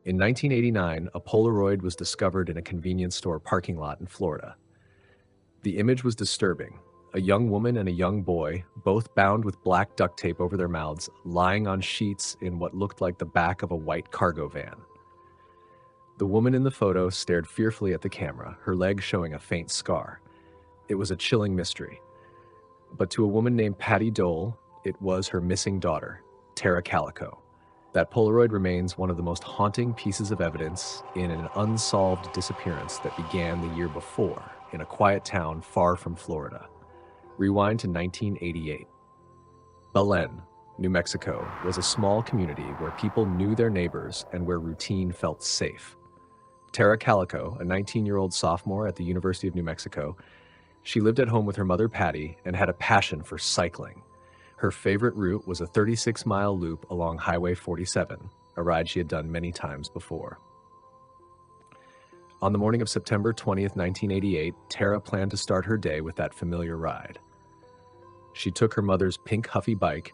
In 1989, a Polaroid was discovered in a convenience store parking lot in Florida. The image was disturbing. A young woman and a young boy, both bound with black duct tape over their mouths, lying on sheets in what looked like the back of a white cargo van. The woman in the photo stared fearfully at the camera, her leg showing a faint scar. It was a chilling mystery. But to a woman named Patty Dole, it was her missing daughter, Tara Calico. That Polaroid remains one of the most haunting pieces of evidence in an unsolved disappearance that began the year before in a quiet town far from Florida. Rewind to 1988. Belen, New Mexico, was a small community where people knew their neighbors and where routine felt safe. Tara Calico, a 19-year-old sophomore at the University of New Mexico, she lived at home with her mother Patty and had a passion for cycling. Her favorite route was a 36-mile loop along Highway 47, a ride she had done many times before. On the morning of September 20th, 1988, Tara planned to start her day with that familiar ride. She took her mother's pink Huffy bike,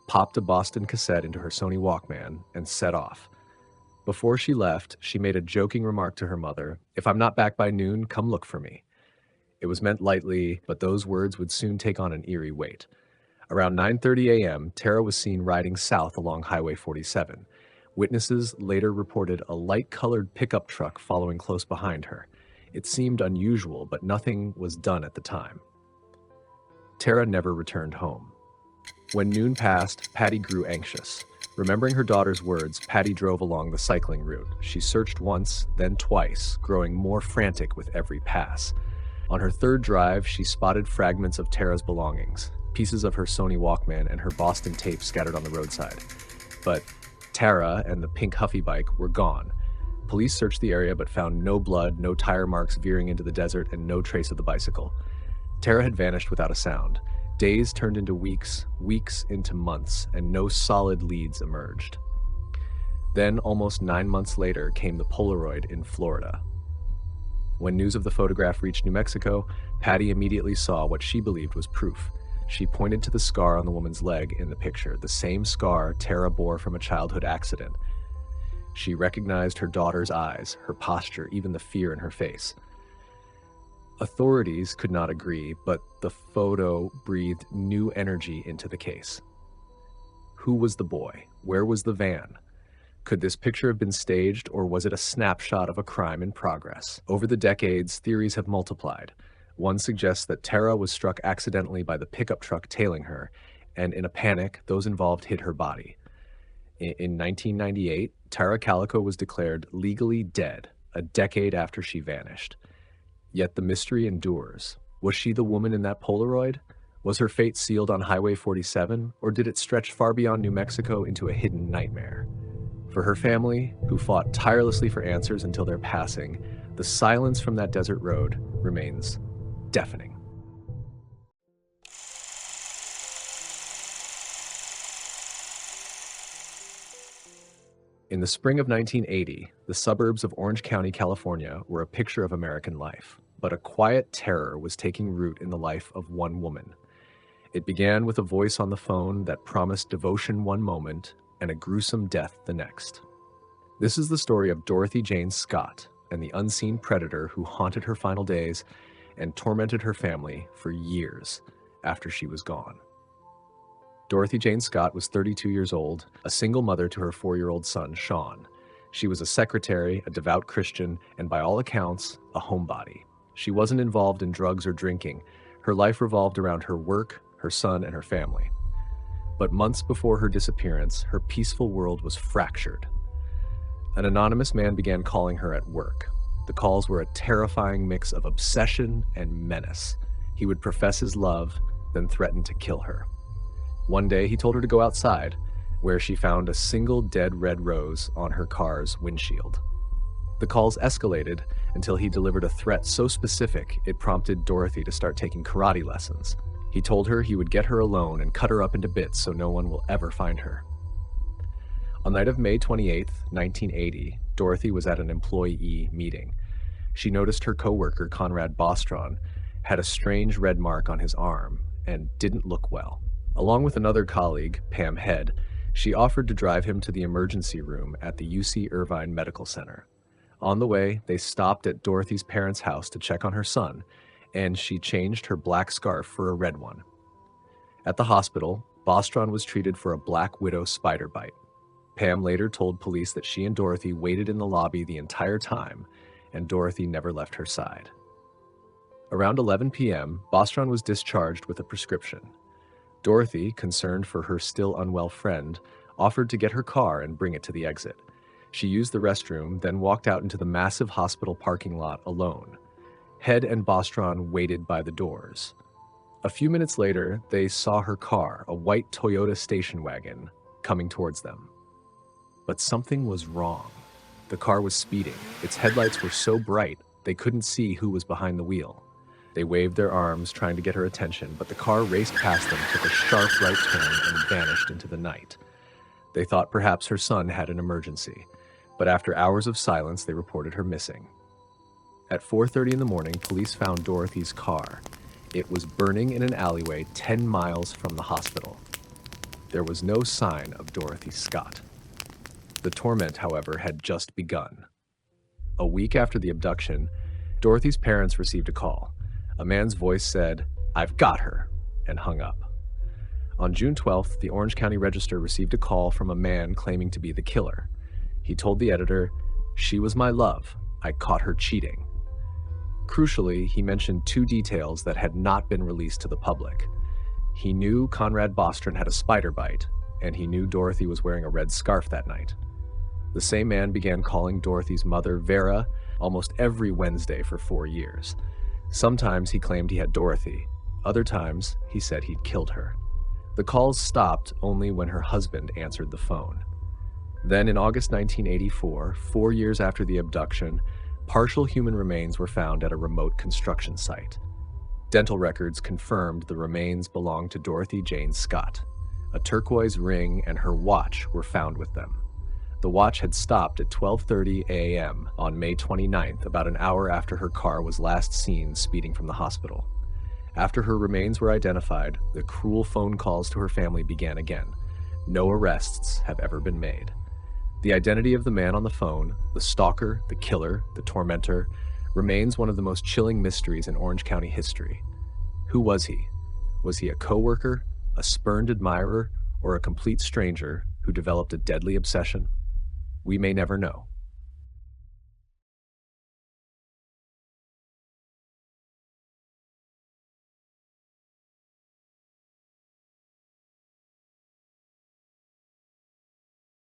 popped a Boston cassette into her Sony Walkman, and set off. Before she left, she made a joking remark to her mother, "If I'm not back by noon, come look for me." It was meant lightly, but those words would soon take on an eerie weight. Around 9:30 a.m., Tara was seen riding south along Highway 47. Witnesses later reported a light-colored pickup truck following close behind her. It seemed unusual, but nothing was done at the time. Tara never returned home. When noon passed, Patty grew anxious. Remembering her daughter's words, Patty drove along the cycling route. She searched once, then twice, growing more frantic with every pass. On her third drive, she spotted fragments of Tara's belongings, pieces of her Sony Walkman and her Boston tape scattered on the roadside. But Tara and the pink Huffy bike were gone. Police searched the area but found no blood, no tire marks veering into the desert, and no trace of the bicycle. Tara had vanished without a sound. Days turned into weeks, weeks into months, and no solid leads emerged. Then, almost 9 months later, came the Polaroid in Florida. When news of the photograph reached New Mexico, Patty immediately saw what she believed was proof. She pointed to the scar on the woman's leg in the picture, the same scar Tara bore from a childhood accident. She recognized her daughter's eyes, her posture, even the fear in her face. Authorities could not agree, but the photo breathed new energy into the case. Who was the boy? Where was the van? Could this picture have been staged, or was it a snapshot of a crime in progress? Over the decades, theories have multiplied. One suggests that Tara was struck accidentally by the pickup truck tailing her, and in a panic, those involved hid her body. In 1998, Tara Calico was declared legally dead, a decade after she vanished. Yet the mystery endures. Was she the woman in that Polaroid? Was her fate sealed on Highway 47, or did it stretch far beyond New Mexico into a hidden nightmare? For her family, who fought tirelessly for answers until their passing, the silence from that desert road remains deafening. In the spring of 1980, the suburbs of Orange County, California, were a picture of American life, but a quiet terror was taking root in the life of one woman. It began with a voice on the phone that promised devotion one moment and a gruesome death the next. This is the story of Dorothy Jane Scott and the unseen predator who haunted her final days and tormented her family for years after she was gone. Dorothy Jane Scott was 32 years old, a single mother to her 4-year-old son, Sean. She was a secretary, a devout Christian, and by all accounts, a homebody. She wasn't involved in drugs or drinking. Her life revolved around her work, her son, and her family. But months before her disappearance, her peaceful world was fractured. An anonymous man began calling her at work. The calls were a terrifying mix of obsession and menace. He would profess his love, then threaten to kill her. One day, he told her to go outside, where she found a single dead red rose on her car's windshield. The calls escalated until he delivered a threat so specific it prompted Dorothy to start taking karate lessons. He told her he would get her alone and cut her up into bits so no one will ever find her. On the night of May 28, 1980, Dorothy was at an employee meeting. She noticed her coworker, Conrad Bostron, had a strange red mark on his arm and didn't look well. Along with another colleague, Pam Head, She offered to drive him to the emergency room at the UC Irvine Medical Center. On the way, they stopped at Dorothy's parents' house to check on her son, and she changed her black scarf for a red one. At the hospital, Bostron was treated for a black widow spider bite. Pam later told police that she and Dorothy waited in the lobby the entire time, and Dorothy never left her side. Around 11 p.m., Bostron was discharged with a prescription. Dorothy, concerned for her still unwell friend, offered to get her car and bring it to the exit. She used the restroom, then walked out into the massive hospital parking lot alone. Head and Bostron waited by the doors. A few minutes later, they saw her car, a white Toyota station wagon, coming towards them. But something was wrong. The car was speeding. Its headlights were so bright, they couldn't see who was behind the wheel. They waved their arms, trying to get her attention, but the car raced past them, took a sharp right turn, and vanished into the night. They thought perhaps her son had an emergency, but after hours of silence, they reported her missing. At 4:30 in the morning, police found Dorothy's car. It was burning in an alleyway 10 miles from the hospital. There was no sign of Dorothy Scott. The torment, however, had just begun. A week after the abduction, Dorothy's parents received a call. A man's voice said, "I've got her," and hung up. On June 12th, the Orange County Register received a call from a man claiming to be the killer. He told the editor, "She was my love. I caught her cheating." Crucially, he mentioned two details that had not been released to the public. He knew Conrad Bostron had a spider bite, and he knew Dorothy was wearing a red scarf that night. The same man began calling Dorothy's mother, Vera, almost every Wednesday for 4 years. Sometimes he claimed he had Dorothy. Other times, he said he'd killed her. The calls stopped only when her husband answered the phone. Then in August 1984, 4 years after the abduction, partial human remains were found at a remote construction site. Dental records confirmed the remains belonged to Dorothy Jane Scott. A turquoise ring and her watch were found with them. The watch had stopped at 12:30 a.m. on May 29th, about an hour after her car was last seen speeding from the hospital. After her remains were identified, the cruel phone calls to her family began again. No arrests have ever been made. The identity of the man on the phone, the stalker, the killer, the tormentor, remains one of the most chilling mysteries in Orange County history. Who was he? Was he a coworker, a spurned admirer, or a complete stranger who developed a deadly obsession? We may never know.